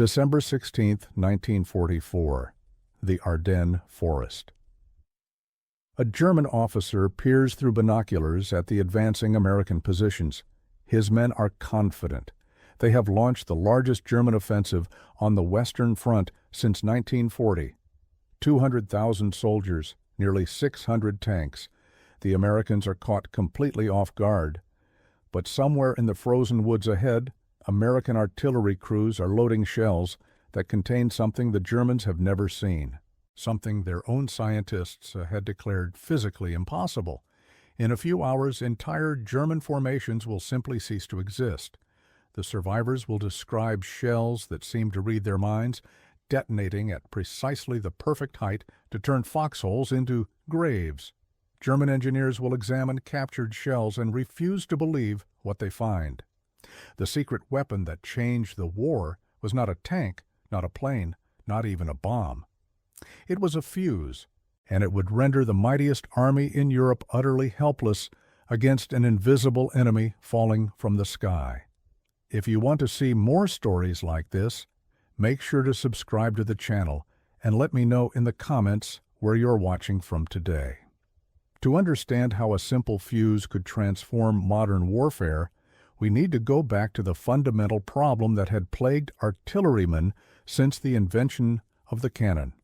December 16, 1944. The Ardennes Forest. A German officer peers through binoculars at the advancing American positions. His men are confident. They have launched the largest German offensive on the Western Front since 1940. 200,000 soldiers, nearly 600 tanks. The Americans are caught completely off guard. But somewhere in the frozen woods ahead, American artillery crews are loading shells that contain something the Germans have never seen, something their own scientists had declared physically impossible. In a few hours, entire German formations will simply cease to exist. The survivors will describe shells that seem to read their minds, detonating at precisely the perfect height to turn foxholes into graves. German engineers will examine captured shells and refuse to believe what they find. The secret weapon that changed the war was not a tank, not a plane, not even a bomb. It was a fuse, and it would render the mightiest army in Europe utterly helpless against an invisible enemy falling from the sky. If you want to see more stories like this, make sure to subscribe to the channel and let me know in the comments where you're watching from today. To understand how a simple fuse could transform modern warfare, we need to go back to the fundamental problem that had plagued artillerymen since the invention of the cannon.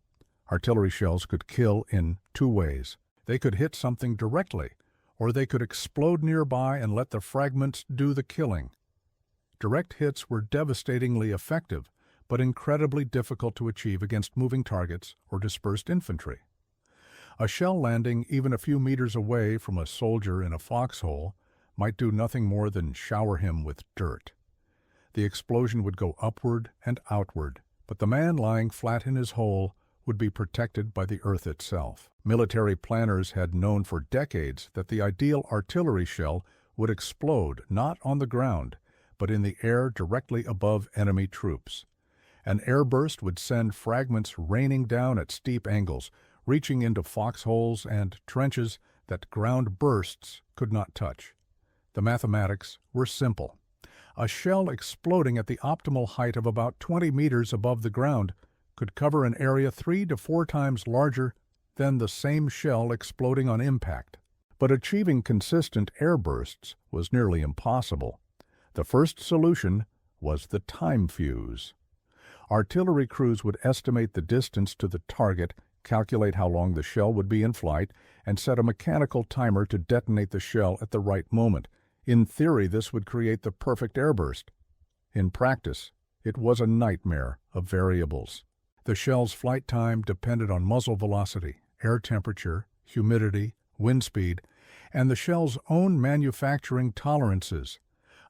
Artillery shells could kill in two ways. They could hit something directly, or they could explode nearby and let the fragments do the killing. Direct hits were devastatingly effective, but incredibly difficult to achieve against moving targets or dispersed infantry. A shell landing even a few meters away from a soldier in a foxhole might do nothing more than shower him with dirt. The explosion would go upward and outward, but the man lying flat in his hole would be protected by the earth itself. Military planners had known for decades that the ideal artillery shell would explode not on the ground, but in the air directly above enemy troops. An airburst would send fragments raining down at steep angles, reaching into foxholes and trenches that ground bursts could not touch. The mathematics were simple. A shell exploding at the optimal height of about 20 meters above the ground could cover an area 3 to 4 times larger than the same shell exploding on impact. But achieving consistent airbursts was nearly impossible. The first solution was the time fuse. Artillery crews would estimate the distance to the target, calculate how long the shell would be in flight, and set a mechanical timer to detonate the shell at the right moment. In theory, this would create the perfect airburst. In practice, it was a nightmare of variables. The shell's flight time depended on muzzle velocity, air temperature, humidity, wind speed, and the shell's own manufacturing tolerances.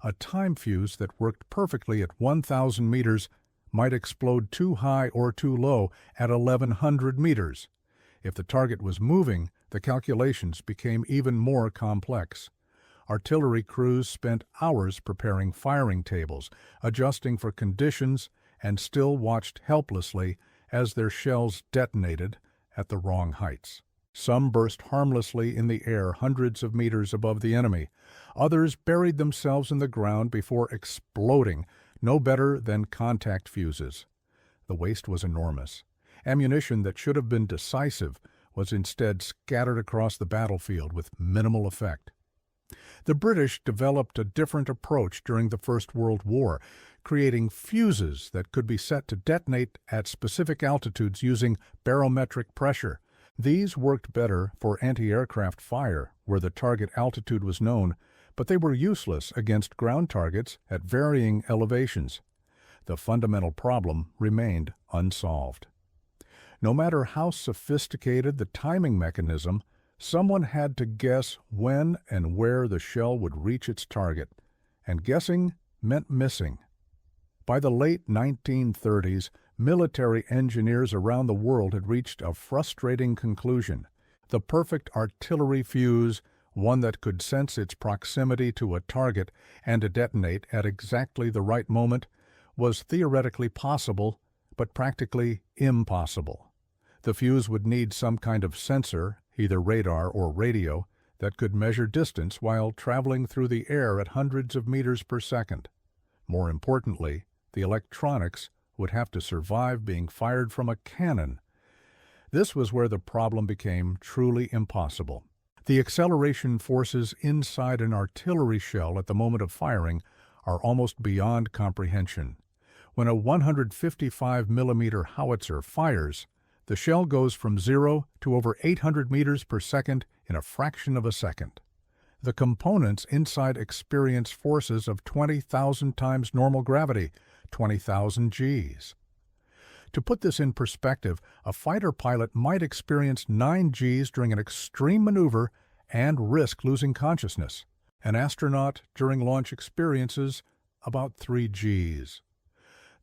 A time fuse that worked perfectly at 1,000 meters might explode too high or too low at 1,100 meters. If the target was moving, the calculations became even more complex. Artillery crews spent hours preparing firing tables, adjusting for conditions, and still watched helplessly as their shells detonated at the wrong heights. Some burst harmlessly in the air hundreds of meters above the enemy. Others buried themselves in the ground before exploding, no better than contact fuses. The waste was enormous. Ammunition that should have been decisive was instead scattered across the battlefield with minimal effect. The British developed a different approach during the First World War, creating fuses that could be set to detonate at specific altitudes using barometric pressure. These worked better for anti-aircraft fire, where the target altitude was known, but they were useless against ground targets at varying elevations. The fundamental problem remained unsolved. No matter how sophisticated the timing mechanism, someone had to guess when and where the shell would reach its target, and guessing meant missing. By the late 1930s, military engineers around the world had reached a frustrating conclusion. The perfect artillery fuse, one that could sense its proximity to a target and to detonate at exactly the right moment, was theoretically possible, but practically impossible. The fuse would need some kind of sensor, either radar or radio, that could measure distance while traveling through the air at hundreds of meters per second. More importantly, the electronics would have to survive being fired from a cannon. This was where the problem became truly impossible. The acceleration forces inside an artillery shell at the moment of firing are almost beyond comprehension. When a 155 millimeter howitzer fires, the shell goes from 0 to over 800 meters per second in a fraction of a second. The components inside experience forces of 20,000 times normal gravity, 20,000 Gs. To put this in perspective, a fighter pilot might experience 9 Gs during an extreme maneuver and risk losing consciousness. An astronaut during launch experiences about 3 Gs.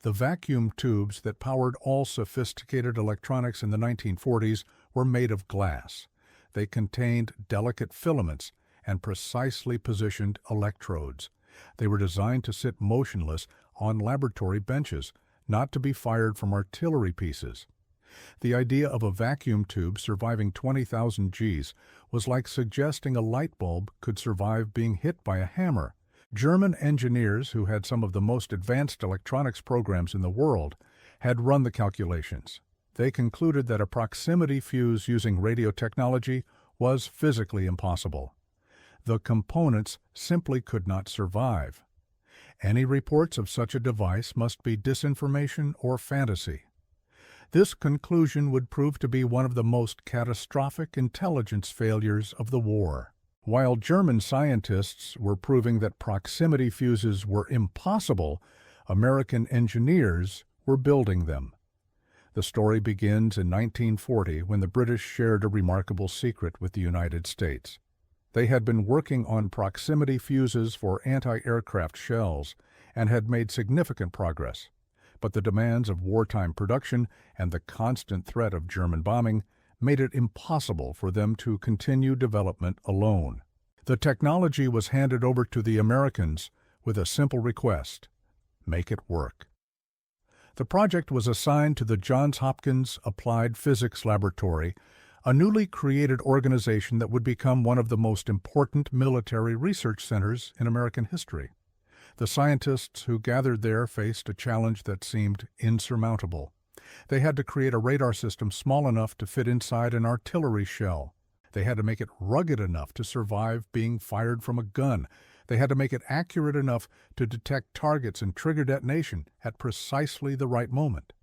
The vacuum tubes that powered all sophisticated electronics in the 1940s were made of glass. They contained delicate filaments and precisely positioned electrodes. They were designed to sit motionless on laboratory benches, not to be fired from artillery pieces. The idea of a vacuum tube surviving 20,000 Gs was like suggesting a light bulb could survive being hit by a hammer. German engineers, who had some of the most advanced electronics programs in the world, had run the calculations. They concluded that a proximity fuse using radio technology was physically impossible. The components simply could not survive. Any reports of such a device must be disinformation or fantasy. This conclusion would prove to be one of the most catastrophic intelligence failures of the war. While German scientists were proving that proximity fuses were impossible, American engineers were building them. The story begins in 1940 when the British shared a remarkable secret with the United States. They had been working on proximity fuses for anti-aircraft shells and had made significant progress. But the demands of wartime production and the constant threat of German bombing made it impossible for them to continue development alone. The technology was handed over to the Americans with a simple request: make it work. The project was assigned to the Johns Hopkins Applied Physics Laboratory, a newly created organization that would become one of the most important military research centers in American history. The scientists who gathered there faced a challenge that seemed insurmountable. They had to create a radar system small enough to fit inside an artillery shell. They had to make it rugged enough to survive being fired from a gun. They had to make it accurate enough to detect targets and trigger detonation at precisely the right moment.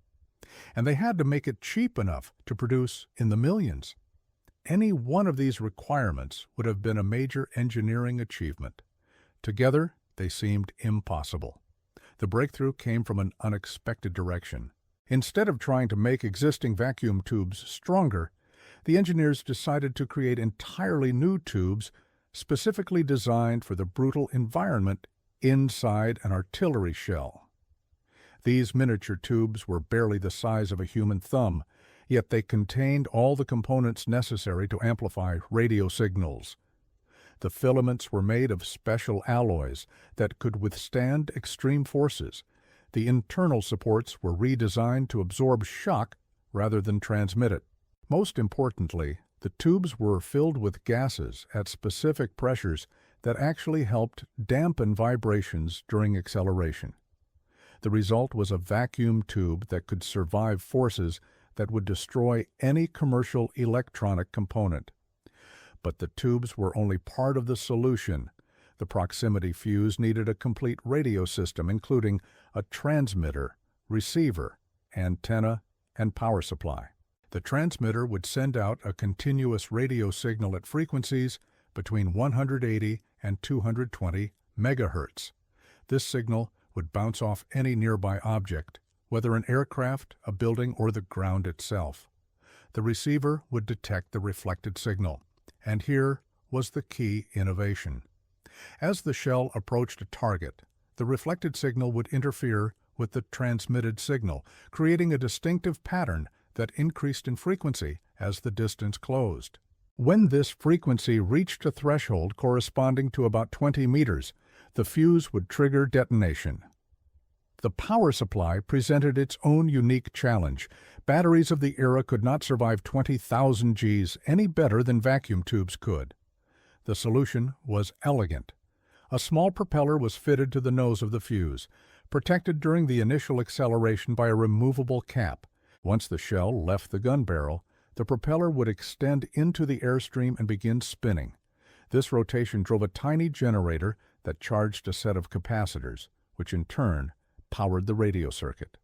And they had to make it cheap enough to produce in the millions. Any one of these requirements would have been a major engineering achievement. Together, they seemed impossible. The breakthrough came from an unexpected direction. Instead of trying to make existing vacuum tubes stronger, the engineers decided to create entirely new tubes specifically designed for the brutal environment inside an artillery shell. These miniature tubes were barely the size of a human thumb, yet they contained all the components necessary to amplify radio signals. The filaments were made of special alloys that could withstand extreme forces. The internal supports were redesigned to absorb shock rather than transmit it. Most importantly, the tubes were filled with gases at specific pressures that actually helped dampen vibrations during acceleration. The result was a vacuum tube that could survive forces that would destroy any commercial electronic component. But the tubes were only part of the solution. The proximity fuse needed a complete radio system, including a transmitter, receiver, antenna, and power supply. The transmitter would send out a continuous radio signal at frequencies between 180 and 220 megahertz. This signal would bounce off any nearby object, whether an aircraft, a building, or the ground itself. The receiver would detect the reflected signal, and here was the key innovation. As the shell approached a target, the reflected signal would interfere with the transmitted signal, creating a distinctive pattern that increased in frequency as the distance closed. When this frequency reached a threshold corresponding to about 20 meters, the fuse would trigger detonation. The power supply presented its own unique challenge. Batteries of the era could not survive 20,000 Gs any better than vacuum tubes could. The solution was elegant. A small propeller was fitted to the nose of the fuse. protected during the initial acceleration by a removable cap. Once the shell left the gun barrel, the propeller would extend into the airstream and begin spinning. This rotation drove a tiny generator that charged a set of capacitors, which in turn powered the radio circuit.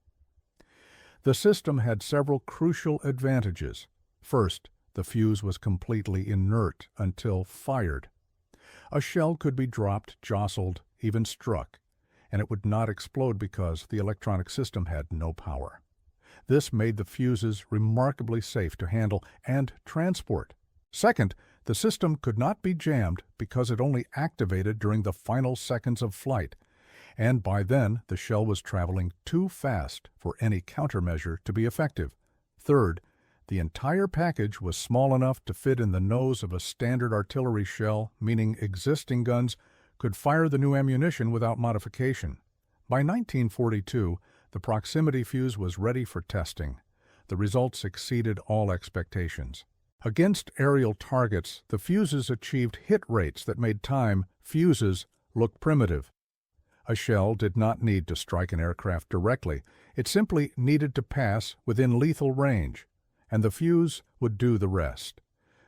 The system had several crucial advantages. First, the fuse was completely inert until fired. A shell could be dropped, jostled, even struck, and it would not explode because the electronic system had no power. This made the fuses remarkably safe to handle and transport. Second, the system could not be jammed because it only activated during the final seconds of flight, and by then the shell was traveling too fast for any countermeasure to be effective. Third, the entire package was small enough to fit in the nose of a standard artillery shell, meaning existing guns could fire the new ammunition without modification. By 1942, the proximity fuse was ready for testing. The results exceeded all expectations. Against aerial targets, the fuses achieved hit rates that made fuses look primitive. A shell did not need to strike an aircraft directly. It simply needed to pass within lethal range, and the fuse would do the rest.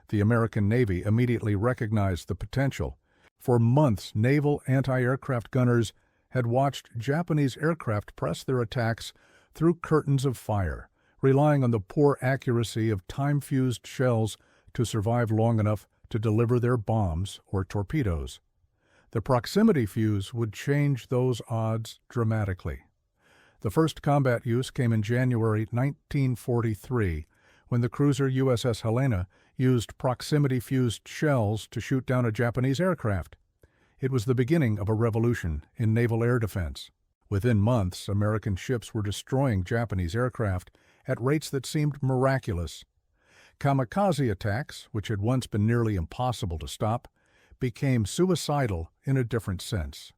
The American Navy immediately recognized the potential. For months, naval anti-aircraft gunners had watched Japanese aircraft press their attacks through curtains of fire, relying on the poor accuracy of time-fused shells to survive long enough to deliver their bombs or torpedoes. The proximity fuse would change those odds dramatically. The first combat use came in January 1943, when the cruiser USS Helena used proximity-fused shells to shoot down a Japanese aircraft. It was the beginning of a revolution in naval air defense. Within months, American ships were destroying Japanese aircraft at rates that seemed miraculous. Kamikaze attacks, which had once been nearly impossible to stop, became suicidal in a different sense.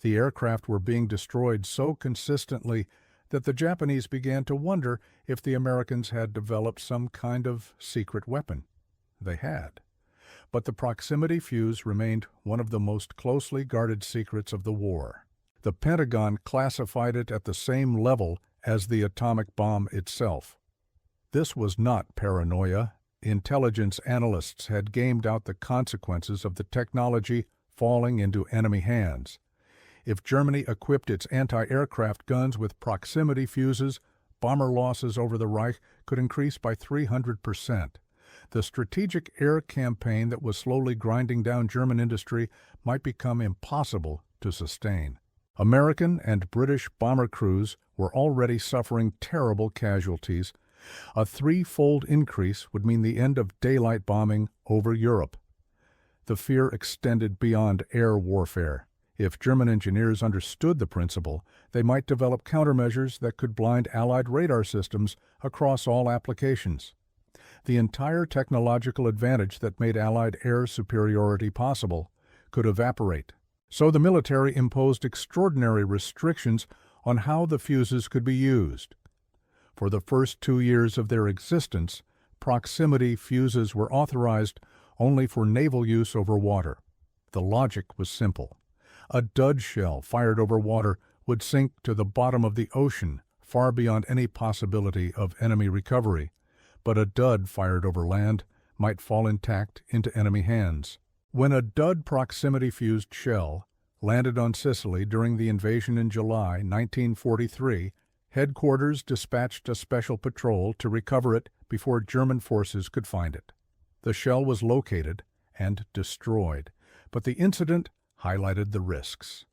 The aircraft were being destroyed so consistently that the Japanese began to wonder if the Americans had developed some kind of secret weapon. They had. But the proximity fuse remained one of the most closely guarded secrets of the war. The Pentagon classified it at the same level as the atomic bomb itself. This was not paranoia. Intelligence analysts had gamed out the consequences of the technology falling into enemy hands. If Germany equipped its anti-aircraft guns with proximity fuses, bomber losses over the Reich could increase by 300%. The strategic air campaign that was slowly grinding down German industry might become impossible to sustain. American and British bomber crews were already suffering terrible casualties. A threefold increase would mean the end of daylight bombing over Europe. The fear extended beyond air warfare. If German engineers understood the principle, they might develop countermeasures that could blind Allied radar systems across all applications. The entire technological advantage that made Allied air superiority possible could evaporate. So the military imposed extraordinary restrictions on how the fuses could be used. For the first 2 years of their existence, proximity fuses were authorized only for naval use over water. The logic was simple. A dud shell fired over water would sink to the bottom of the ocean, far beyond any possibility of enemy recovery, but a dud fired over land might fall intact into enemy hands. When a dud proximity-fused shell landed on Sicily during the invasion in July 1943, headquarters dispatched a special patrol to recover it before German forces could find it. The shell was located and destroyed, but the incident highlighted the risks.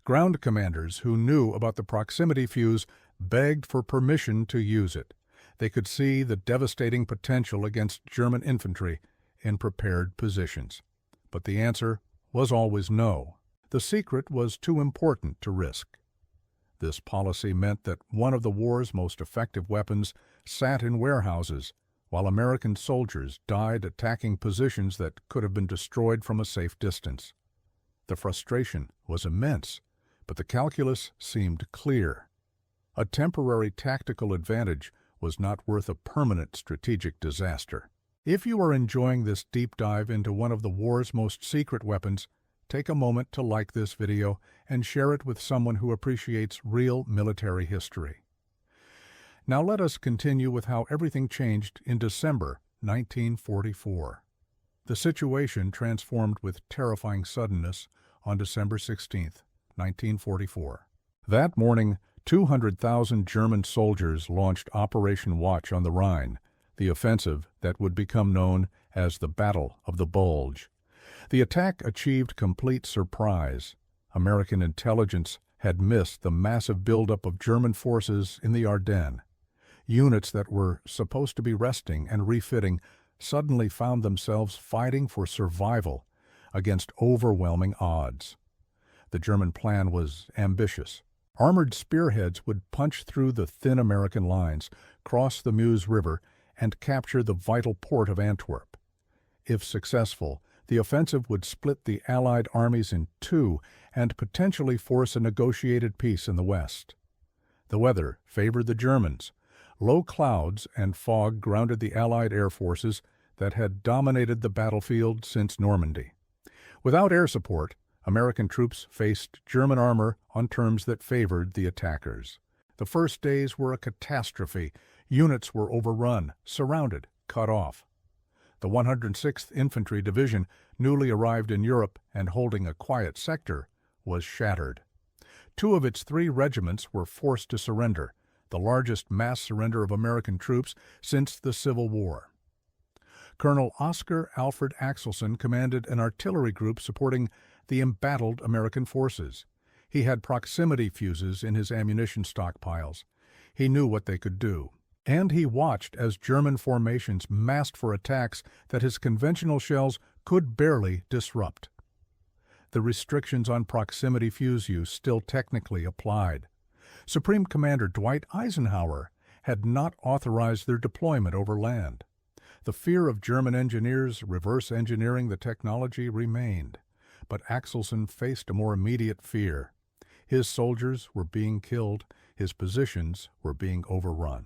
Ground commanders who knew about the proximity fuse begged for permission to use it. They could see the devastating potential against German infantry in prepared positions. But the answer was always no. The secret was too important to risk. This policy meant that one of the war's most effective weapons sat in warehouses, while American soldiers died attacking positions that could have been destroyed from a safe distance. The frustration was immense, but the calculus seemed clear. A temporary tactical advantage was not worth a permanent strategic disaster. If you are enjoying this deep dive into one of the war's most secret weapons, take a moment to like this video and share it with someone who appreciates real military history. Now let us continue with how everything changed in December 1944. The situation transformed with terrifying suddenness on December 16, 1944. That morning, 200,000 German soldiers launched Operation Watch on the Rhine, the offensive that would become known as the Battle of the Bulge. The attack achieved complete surprise. American intelligence had missed the massive buildup of German forces in the Ardennes. Units that were supposed to be resting and refitting suddenly found themselves fighting for survival against overwhelming odds. The German plan was ambitious. Armored spearheads would punch through the thin American lines, cross the Meuse River, and capture the vital port of Antwerp. If successful, the offensive would split the Allied armies in two and potentially force a negotiated peace in the West. The weather favored the Germans. Low clouds and fog grounded the Allied air forces that had dominated the battlefield since Normandy. Without air support, American troops faced German armor on terms that favored the attackers. The first days were a catastrophe. Units were overrun, surrounded, cut off. The 106th Infantry Division, newly arrived in Europe and holding a quiet sector, was shattered. Two of its 3 regiments were forced to surrender, the largest mass surrender of American troops since the Civil War. Colonel Oscar Alfred Axelson commanded an artillery group supporting the embattled American forces. He had proximity fuses in his ammunition stockpiles. He knew what they could do. And he watched as German formations massed for attacks that his conventional shells could barely disrupt. The restrictions on proximity fuse use still technically applied. Supreme Commander Dwight Eisenhower had not authorized their deployment over land. The fear of German engineers reverse engineering the technology remained, but Axelson faced a more immediate fear. His soldiers were being killed, his positions were being overrun.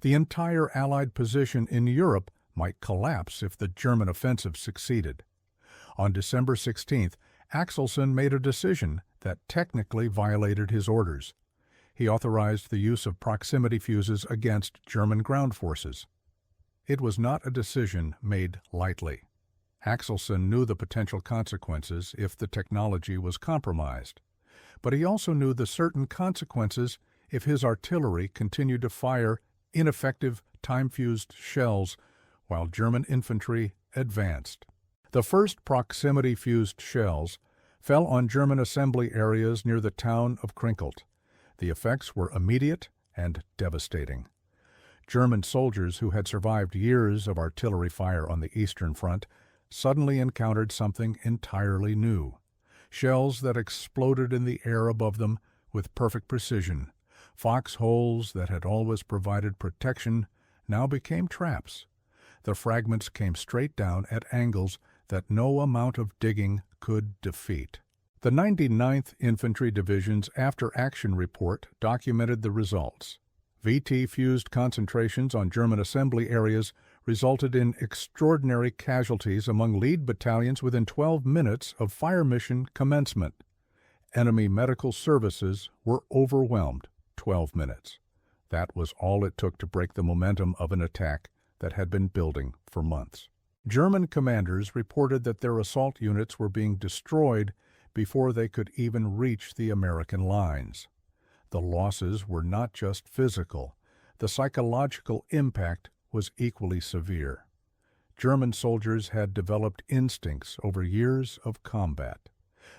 The entire Allied position in Europe might collapse if the German offensive succeeded. On December 16th, Axelson made a decision that technically violated his orders. He authorized the use of proximity fuses against German ground forces. It was not a decision made lightly. Axelson knew the potential consequences if the technology was compromised, but he also knew the certain consequences if his artillery continued to fire ineffective time-fused shells while German infantry advanced. The first proximity-fused shells fell on German assembly areas near the town of Krinkelt. The effects were immediate and devastating. German soldiers who had survived years of artillery fire on the Eastern Front suddenly encountered something entirely new. Shells that exploded in the air above them with perfect precision. Foxholes that had always provided protection now became traps. The fragments came straight down at angles that no amount of digging could defeat. The 99th Infantry Division's after-action report documented the results. VT-fused concentrations on German assembly areas resulted in extraordinary casualties among lead battalions within 12 minutes of fire mission commencement. Enemy medical services were overwhelmed. 12 minutes. That was all it took to break the momentum of an attack that had been building for months. German commanders reported that their assault units were being destroyed before they could even reach the American lines. The losses were not just physical. The psychological impact was equally severe. German soldiers had developed instincts over years of combat.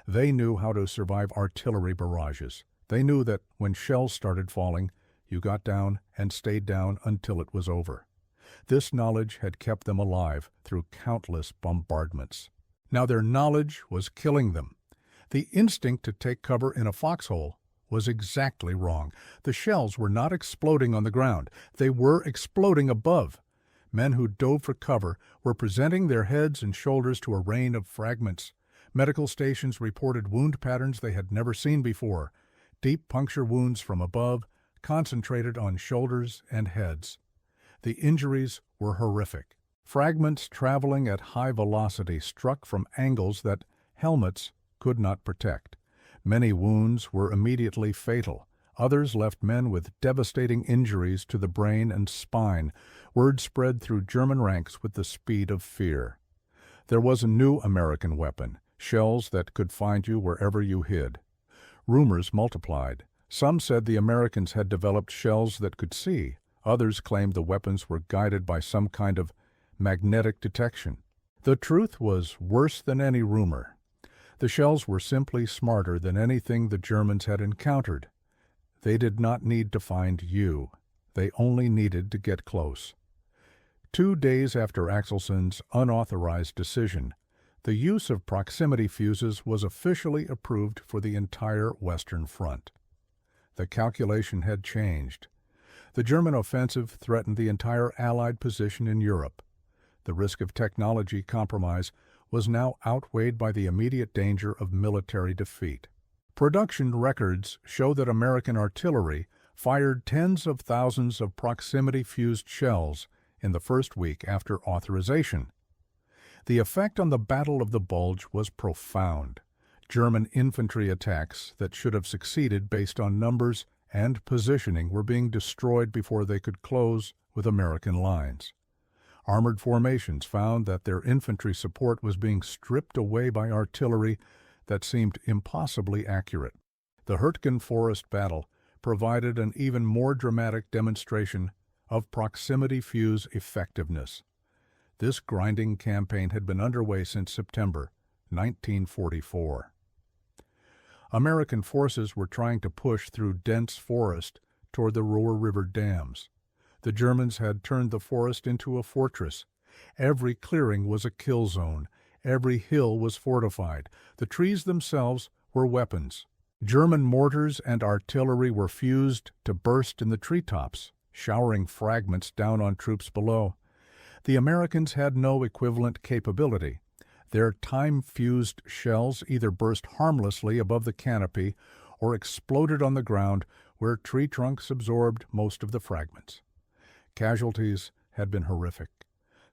They knew how to survive artillery barrages. They knew that when shells started falling, you got down and stayed down until it was over. This knowledge had kept them alive through countless bombardments. Now their knowledge was killing them. The instinct to take cover in a foxhole was exactly wrong. The shells were not exploding on the ground. They were exploding above. Men who dove for cover were presenting their heads and shoulders to a rain of fragments. Medical stations reported wound patterns they had never seen before. Deep puncture wounds from above, concentrated on shoulders and heads. The injuries were horrific. Fragments traveling at high velocity struck from angles that helmets could not protect. Many wounds were immediately fatal. Others left men with devastating injuries to the brain and spine. Word spread through German ranks with the speed of fear. There was a new American weapon, shells that could find you wherever you hid. Rumors multiplied. Some said the Americans had developed shells that could see. Others claimed the weapons were guided by some kind of magnetic detection. The truth was worse than any rumor. The shells were simply smarter than anything the Germans had encountered. They did not need to find you. They only needed to get close. 2 days after Axelson's unauthorized decision, the use of proximity fuses was officially approved for the entire Western Front. The calculation had changed. The German offensive threatened the entire Allied position in Europe. The risk of technology compromise was now outweighed by the immediate danger of military defeat. Production records show that American artillery fired tens of thousands of proximity-fused shells in the first week after authorization. The effect on the Battle of the Bulge was profound. German infantry attacks that should have succeeded based on numbers and positioning were being destroyed before they could close with American lines. Armored formations found that their infantry support was being stripped away by artillery that seemed impossibly accurate. The Hürtgen Forest battle provided an even more dramatic demonstration of proximity fuse effectiveness. This grinding campaign had been underway since September 1944. American forces were trying to push through dense forest toward the Ruhr River dams. The Germans had turned the forest into a fortress. Every clearing was a kill zone. Every hill was fortified. The trees themselves were weapons. German mortars and artillery were fused to burst in the treetops, showering fragments down on troops below. The Americans had no equivalent capability. Their time-fused shells either burst harmlessly above the canopy or exploded on the ground where tree trunks absorbed most of the fragments. Casualties had been horrific.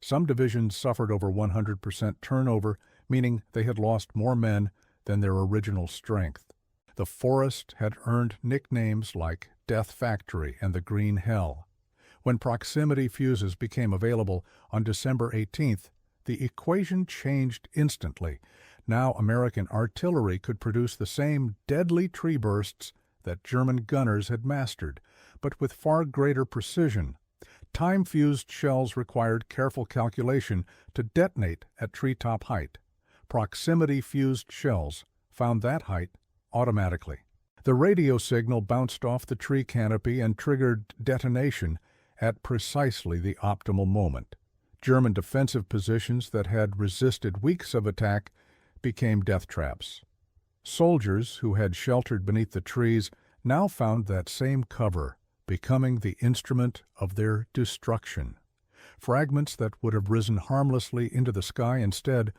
Some divisions suffered over 100% turnover, meaning they had lost more men than their original strength. The forest had earned nicknames like Death Factory and the Green Hell. When proximity fuses became available on December 18th, the equation changed instantly. Now American artillery could produce the same deadly tree bursts that German gunners had mastered, but with far greater precision. Time-fused shells required careful calculation to detonate at treetop height. Proximity-fused shells found that height automatically. The radio signal bounced off the tree canopy and triggered detonation at precisely the optimal moment. German defensive positions that had resisted weeks of attack became death traps. Soldiers who had sheltered beneath the trees now found that same cover, becoming the instrument of their destruction. Fragments that would have risen harmlessly into the sky instead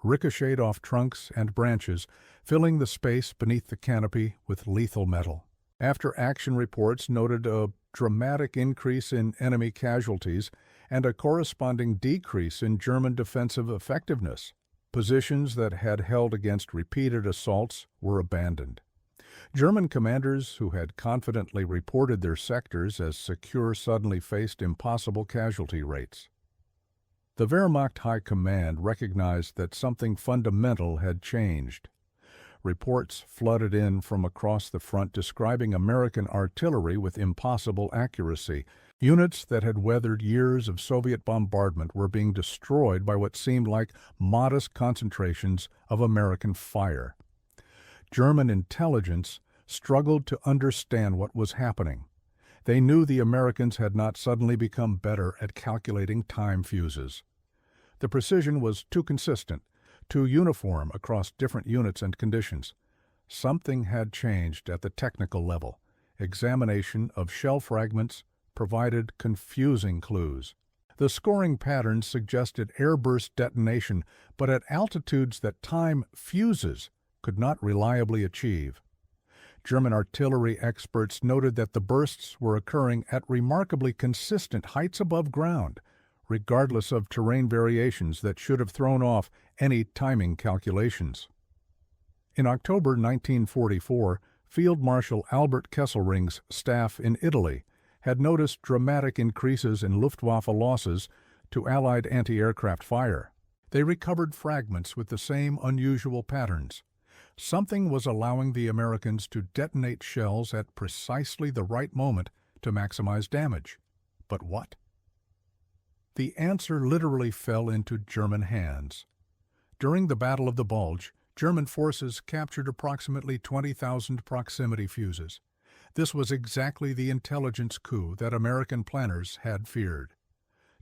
ricocheted off trunks and branches, filling the space beneath the canopy with lethal metal. After action reports noted a dramatic increase in enemy casualties and a corresponding decrease in German defensive effectiveness. Positions that had held against repeated assaults were abandoned. German commanders who had confidently reported their sectors as secure suddenly faced impossible casualty rates. The Wehrmacht High Command recognized that something fundamental had changed. Reports flooded in from across the front describing American artillery with impossible accuracy. Units that had weathered years of Soviet bombardment were being destroyed by what seemed like modest concentrations of American fire. German intelligence struggled to understand what was happening. They knew the Americans had not suddenly become better at calculating time fuses. The precision was too consistent, too uniform across different units and conditions. Something had changed at the technical level. Examination of shell fragments provided confusing clues. The scoring patterns suggested airburst detonation, but at altitudes that time fuses could not reliably achieve. German artillery experts noted that the bursts were occurring at remarkably consistent heights above ground, regardless of terrain variations that should have thrown off any timing calculations. In October 1944, Field Marshal Albert Kesselring's staff in Italy had noticed dramatic increases in Luftwaffe losses to Allied anti-aircraft fire. They recovered fragments with the same unusual patterns. Something was allowing the Americans to detonate shells at precisely the right moment to maximize damage. But what? The answer literally fell into German hands. During the Battle of the Bulge, German forces captured approximately 20,000 proximity fuses. This was exactly the intelligence coup that American planners had feared.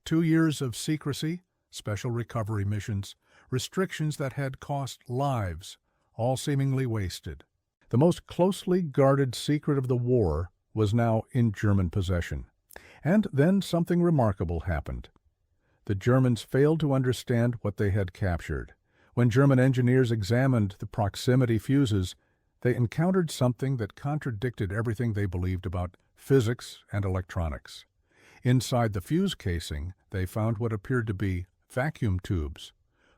2 years of secrecy, special recovery missions, restrictions that had cost lives, all seemingly wasted. The most closely guarded secret of the war was now in German possession. And then something remarkable happened. The Germans failed to understand what they had captured. When German engineers examined the proximity fuses, they encountered something that contradicted everything they believed about physics and electronics. Inside the fuse casing, they found what appeared to be vacuum tubes,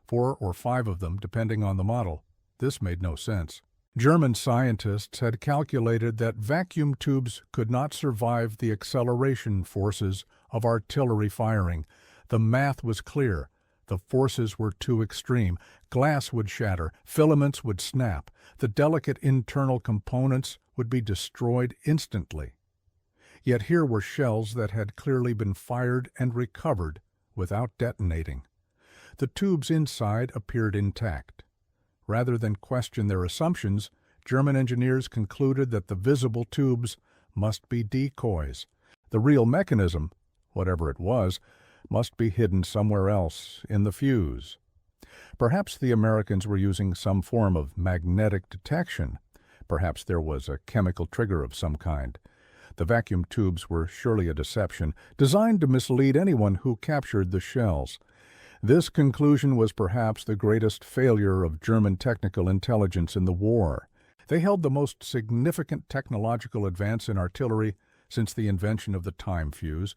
4 or 5 of them depending on the model. This made no sense. German scientists had calculated that vacuum tubes could not survive the acceleration forces of artillery firing. The math was clear. The forces were too extreme. Glass would shatter, filaments would snap, the delicate internal components would be destroyed instantly. Yet here were shells that had clearly been fired and recovered without detonating. The tubes inside appeared intact. Rather than question their assumptions, German engineers concluded that the visible tubes must be decoys. The real mechanism, whatever it was, must be hidden somewhere else in the fuse. Perhaps the Americans were using some form of magnetic detection. Perhaps there was a chemical trigger of some kind. The vacuum tubes were surely a deception, designed to mislead anyone who captured the shells. This conclusion was perhaps the greatest failure of German technical intelligence in the war. They held the most significant technological advance in artillery since the invention of the time fuse,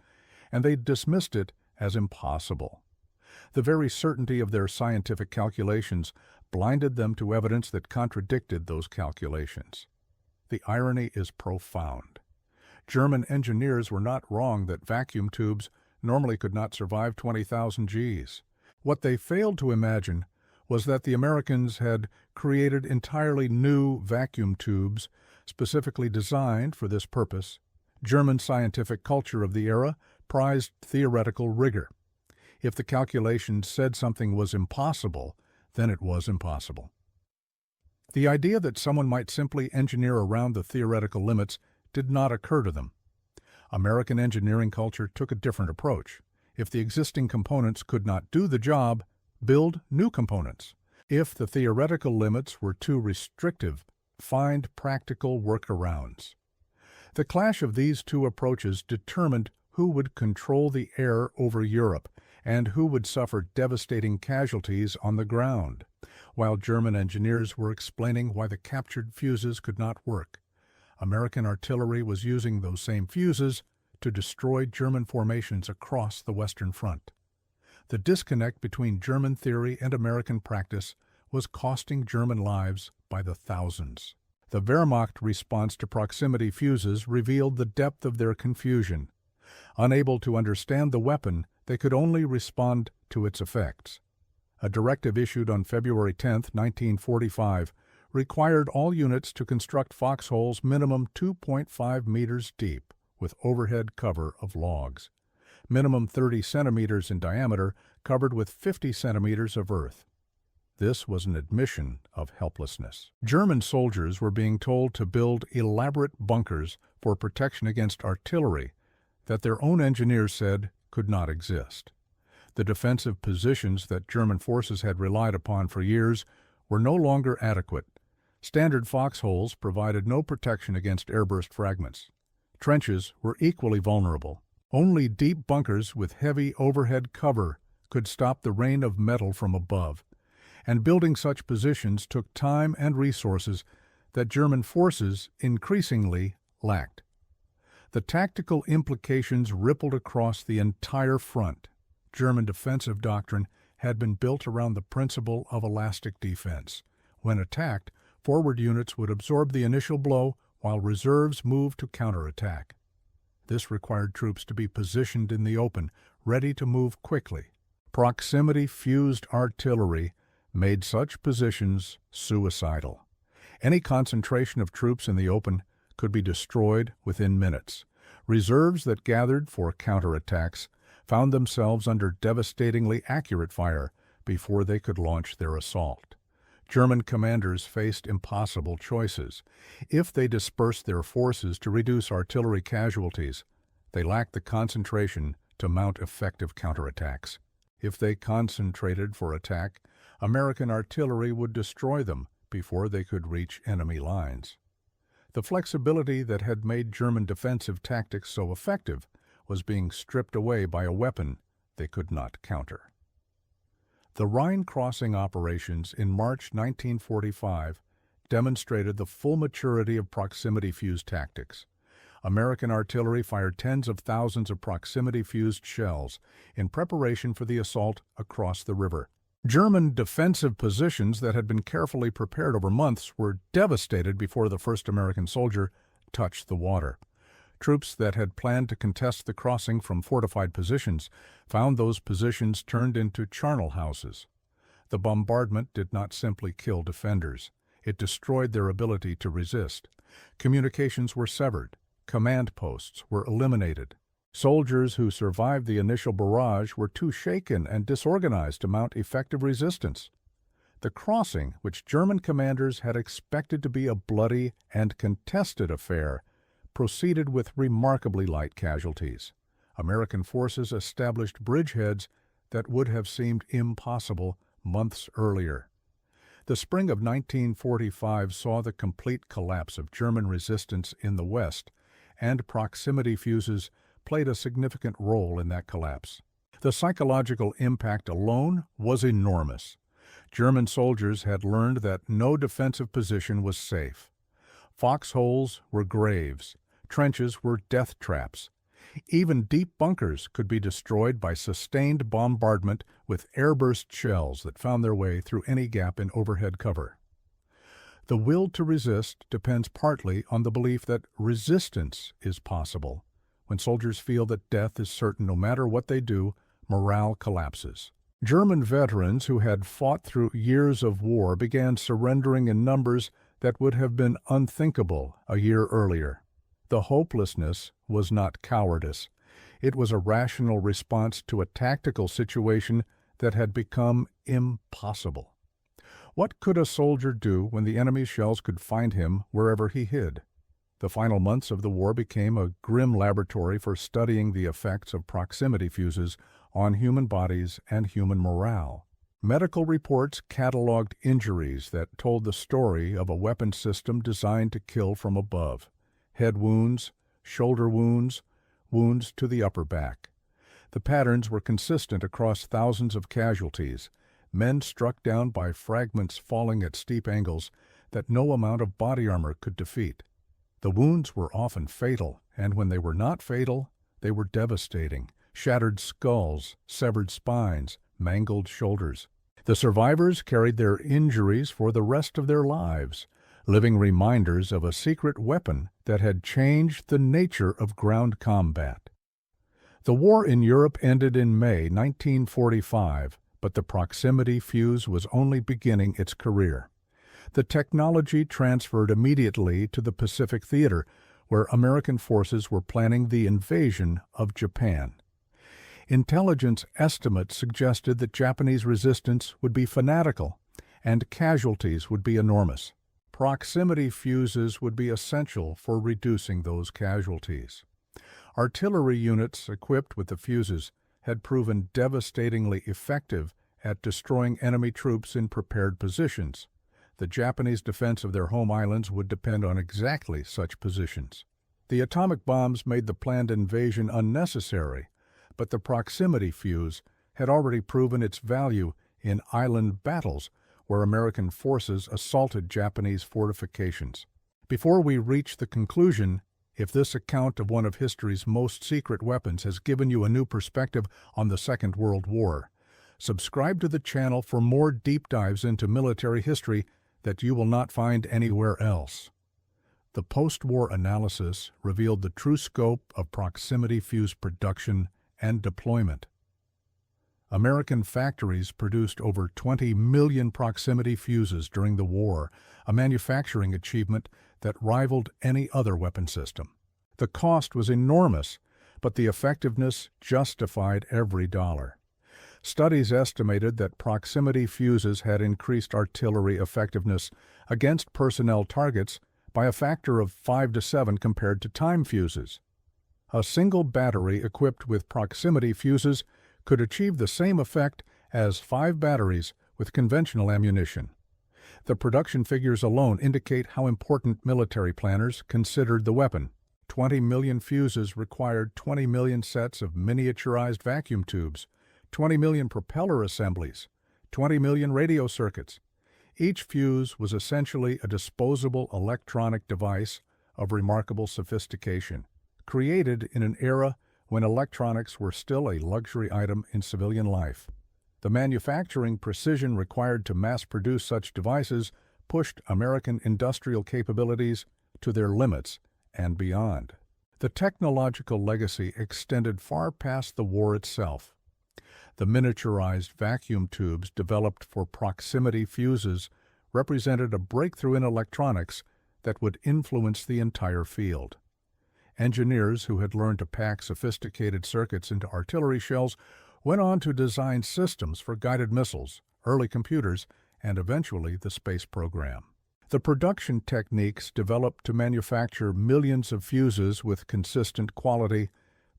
and they dismissed it as impossible. The very certainty of their scientific calculations blinded them to evidence that contradicted those calculations. The irony is profound. German engineers were not wrong that vacuum tubes normally could not survive 20,000 Gs. What they failed to imagine was that the Americans had created entirely new vacuum tubes specifically designed for this purpose. German scientific culture of the era prized theoretical rigor. If the calculations said something was impossible, then it was impossible. The idea that someone might simply engineer around the theoretical limits did not occur to them. American engineering culture took a different approach. If the existing components could not do the job, build new components. If the theoretical limits were too restrictive, find practical workarounds. The clash of these two approaches determined who would control the air over Europe and who would suffer devastating casualties on the ground. While German engineers were explaining why the captured fuses could not work, American artillery was using those same fuses to destroy German formations across the Western Front. The disconnect between German theory and American practice was costing German lives by the thousands. The Wehrmacht response to proximity fuses revealed the depth of their confusion. Unable to understand the weapon, they could only respond to its effects. A directive issued on February 10, 1945, required all units to construct foxholes minimum 2.5 meters deep with overhead cover of logs, minimum 30 centimeters in diameter, covered with 50 centimeters of earth. This was an admission of helplessness. German soldiers were being told to build elaborate bunkers for protection against artillery that their own engineers said could not exist. The defensive positions that German forces had relied upon for years were no longer adequate. Standard foxholes provided no protection against airburst fragments. Trenches were equally vulnerable. Only deep bunkers with heavy overhead cover could stop the rain of metal from above, and building such positions took time and resources that German forces increasingly lacked. The tactical implications rippled across the entire front. German defensive doctrine had been built around the principle of elastic defense. When attacked, Forward units would absorb the initial blow while reserves moved to counterattack. This required troops to be positioned in the open, ready to move quickly. Proximity-fused artillery made such positions suicidal. Any concentration of troops in the open could be destroyed within minutes. Reserves that gathered for counterattacks found themselves under devastatingly accurate fire before they could launch their assault. German commanders faced impossible choices. If they dispersed their forces to reduce artillery casualties, they lacked the concentration to mount effective counterattacks. If they concentrated for attack, American artillery would destroy them before they could reach enemy lines. The flexibility that had made German defensive tactics so effective was being stripped away by a weapon they could not counter. The Rhine crossing operations in March 1945 demonstrated the full maturity of proximity-fused tactics. American artillery fired tens of thousands of proximity-fused shells in preparation for the assault across the river. German defensive positions that had been carefully prepared over months were devastated before the first American soldier touched the water. Troops that had planned to contest the crossing from fortified positions found those positions turned into charnel houses. The bombardment did not simply kill defenders. It destroyed their ability to resist. Communications were severed. Command posts were eliminated. Soldiers who survived the initial barrage were too shaken and disorganized to mount effective resistance. The crossing, which German commanders had expected to be a bloody and contested affair, proceeded with remarkably light casualties. American forces established bridgeheads that would have seemed impossible months earlier. The spring of 1945 saw the complete collapse of German resistance in the West, and proximity fuses played a significant role in that collapse. The psychological impact alone was enormous. German soldiers had learned that no defensive position was safe. Foxholes were graves. Trenches were death traps. Even deep bunkers could be destroyed by sustained bombardment with airburst shells that found their way through any gap in overhead cover. The will to resist depends partly on the belief that resistance is possible. When soldiers feel that death is certain no matter what they do, morale collapses. German veterans who had fought through years of war began surrendering in numbers that would have been unthinkable a year earlier. The hopelessness was not cowardice. It was a rational response to a tactical situation that had become impossible. What could a soldier do when the enemy's shells could find him wherever he hid? The final months of the war became a grim laboratory for studying the effects of proximity fuses on human bodies and human morale. Medical reports cataloged injuries that told the story of a weapon system designed to kill from above. Head wounds, shoulder wounds, wounds to the upper back. The patterns were consistent across thousands of casualties, men struck down by fragments falling at steep angles that no amount of body armor could defeat. The wounds were often fatal, and when they were not fatal, they were devastating. Shattered skulls, severed spines, mangled shoulders. The survivors carried their injuries for the rest of their lives, living reminders of a secret weapon that had changed the nature of ground combat. The war in Europe ended in May 1945, but the proximity fuse was only beginning its career. The technology transferred immediately to the Pacific Theater, where American forces were planning the invasion of Japan. Intelligence estimates suggested that Japanese resistance would be fanatical and casualties would be enormous. Proximity fuses would be essential for reducing those casualties. Artillery units equipped with the fuses had proven devastatingly effective at destroying enemy troops in prepared positions. The Japanese defense of their home islands would depend on exactly such positions. The atomic bombs made the planned invasion unnecessary, but the proximity fuse had already proven its value in island battles where American forces assaulted Japanese fortifications. Before we reach the conclusion, if this account of one of history's most secret weapons has given you a new perspective on the Second World War, subscribe to the channel for more deep dives into military history that you will not find anywhere else. The post-war analysis revealed the true scope of proximity fuse production and deployment. American factories produced over 20 million proximity fuses during the war, a manufacturing achievement that rivaled any other weapon system. The cost was enormous, but the effectiveness justified every dollar. Studies estimated that proximity fuses had increased artillery effectiveness against personnel targets by a factor of 5 to 7 compared to time fuses. A single battery equipped with proximity fuses could achieve the same effect as 5 batteries with conventional ammunition. The production figures alone indicate how important military planners considered the weapon. 20 million fuses required 20 million sets of miniaturized vacuum tubes, 20 million propeller assemblies, 20 million radio circuits. Each fuse was essentially a disposable electronic device of remarkable sophistication, created in an era when electronics were still a luxury item in civilian life. The manufacturing precision required to mass-produce such devices pushed American industrial capabilities to their limits and beyond. The technological legacy extended far past the war itself. The miniaturized vacuum tubes developed for proximity fuses represented a breakthrough in electronics that would influence the entire field. Engineers who had learned to pack sophisticated circuits into artillery shells went on to design systems for guided missiles, early computers, and eventually the space program. The production techniques developed to manufacture millions of fuses with consistent quality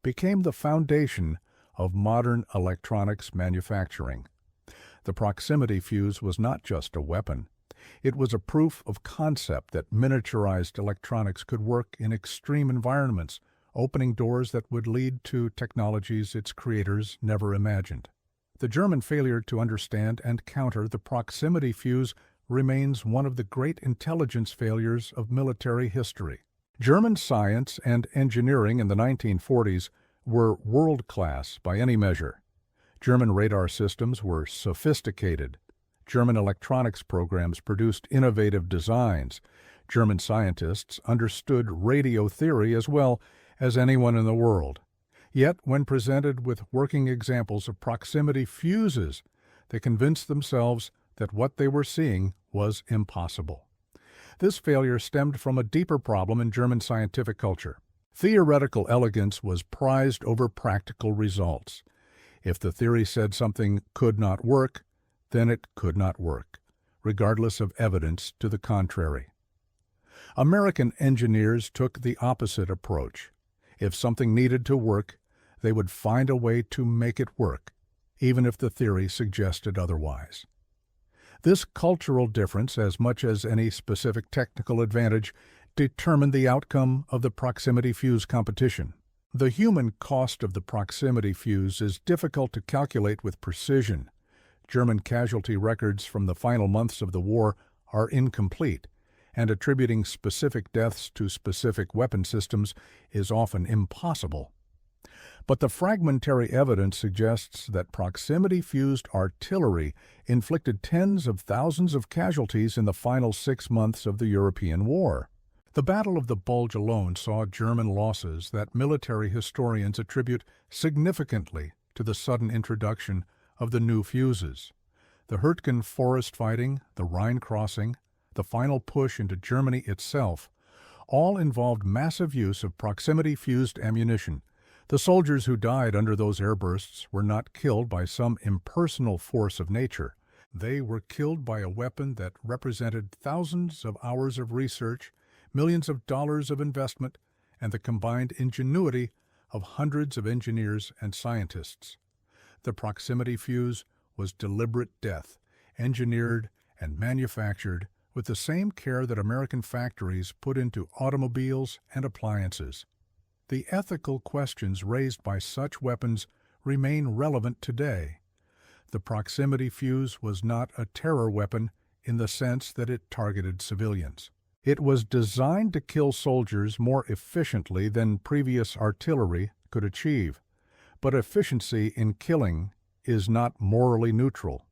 became the foundation of modern electronics manufacturing. The proximity fuse was not just a weapon. It was a proof of concept that miniaturized electronics could work in extreme environments, opening doors that would lead to technologies its creators never imagined. The German failure to understand and counter the proximity fuse remains one of the great intelligence failures of military history. German science and engineering in the 1940s were world-class by any measure. German radar systems were sophisticated. German electronics programs produced innovative designs. German scientists understood radio theory as well as anyone in the world. Yet, when presented with working examples of proximity fuses, they convinced themselves that what they were seeing was impossible. This failure stemmed from a deeper problem in German scientific culture. Theoretical elegance was prized over practical results. If the theory said something could not work, then it could not work, regardless of evidence to the contrary. American engineers took the opposite approach. If something needed to work, they would find a way to make it work, even if the theory suggested otherwise. This cultural difference, as much as any specific technical advantage, determined the outcome of the proximity fuse competition. The human cost of the proximity fuse is difficult to calculate with precision. German casualty records from the final months of the war are incomplete, and attributing specific deaths to specific weapon systems is often impossible. But the fragmentary evidence suggests that proximity-fused artillery inflicted tens of thousands of casualties in the final 6 months of the European war. The Battle of the Bulge alone saw German losses that military historians attribute significantly to the sudden introduction of the new fuses. The Hürtgen forest fighting, the Rhine crossing, the final push into Germany itself, all involved massive use of proximity-fused ammunition. The soldiers who died under those airbursts were not killed by some impersonal force of nature. They were killed by a weapon that represented thousands of hours of research, millions of dollars of investment, and the combined ingenuity of hundreds of engineers and scientists. The proximity fuse was deliberate death, engineered and manufactured with the same care that American factories put into automobiles and appliances. The ethical questions raised by such weapons remain relevant today. The proximity fuse was not a terror weapon in the sense that it targeted civilians. It was designed to kill soldiers more efficiently than previous artillery could achieve. But efficiency in killing is not morally neutral.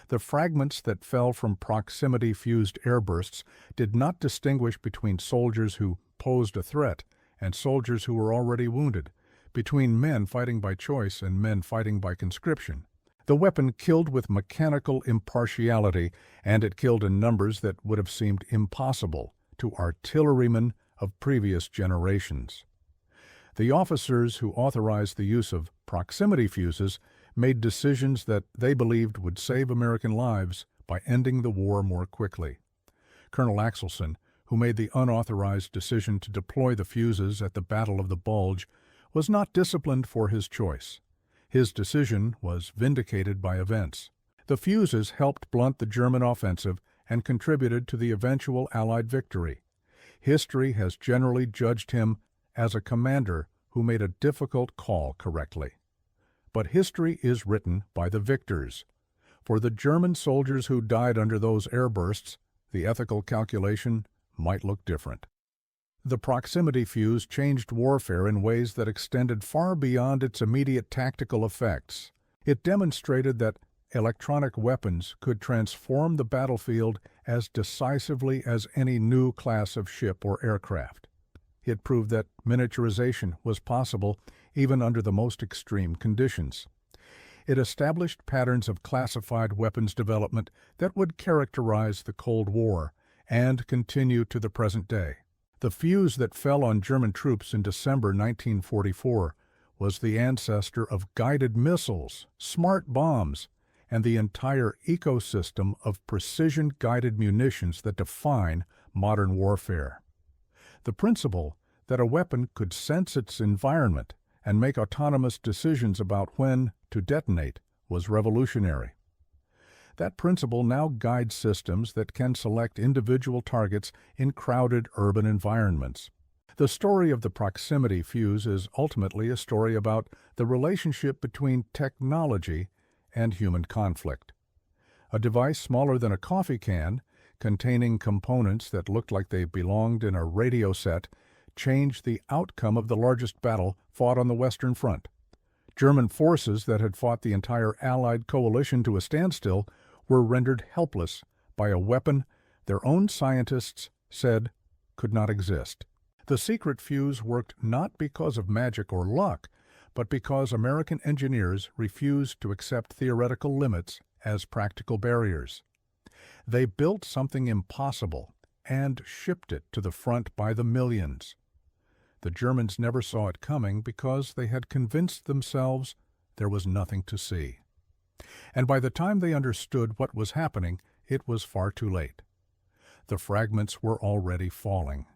The fragments that fell from proximity-fused airbursts did not distinguish between soldiers who posed a threat and soldiers who were already wounded, between men fighting by choice and men fighting by conscription. The weapon killed with mechanical impartiality, and it killed in numbers that would have seemed impossible to artillerymen of previous generations. The officers who authorized the use of proximity fuses made decisions that they believed would save American lives by ending the war more quickly. Colonel Axelson, who made the unauthorized decision to deploy the fuses at the Battle of the Bulge, was not disciplined for his choice. His decision was vindicated by events. The fuses helped blunt the German offensive and contributed to the eventual Allied victory. History has generally judged him as a commander who made a difficult call correctly. But history is written by the victors. For the German soldiers who died under those airbursts, the ethical calculation might look different. The proximity fuse changed warfare in ways that extended far beyond its immediate tactical effects. It demonstrated that electronic weapons could transform the battlefield as decisively as any new class of ship or aircraft. It proved that miniaturization was possible even under the most extreme conditions. It established patterns of classified weapons development that would characterize the Cold War and continue to the present day. The fuse that fell on German troops in December 1944 was the ancestor of guided missiles, smart bombs, and the entire ecosystem of precision-guided munitions that define modern warfare. The principle that a weapon could sense its environment and make autonomous decisions about when to detonate was revolutionary. That principle now guides systems that can select individual targets in crowded urban environments. The story of the proximity fuse is ultimately a story about the relationship between technology and human conflict. A device smaller than a coffee can, containing components that looked like they belonged in a radio set, changed the outcome of the largest battle fought on the Western Front. German forces that had fought the entire Allied coalition to a standstill were rendered helpless by a weapon their own scientists said could not exist. The secret fuse worked not because of magic or luck, but because American engineers refused to accept theoretical limits as practical barriers. They built something impossible and shipped it to the front by the millions. The Germans never saw it coming because they had convinced themselves there was nothing to see. And by the time they understood what was happening, it was far too late. The fragments were already falling.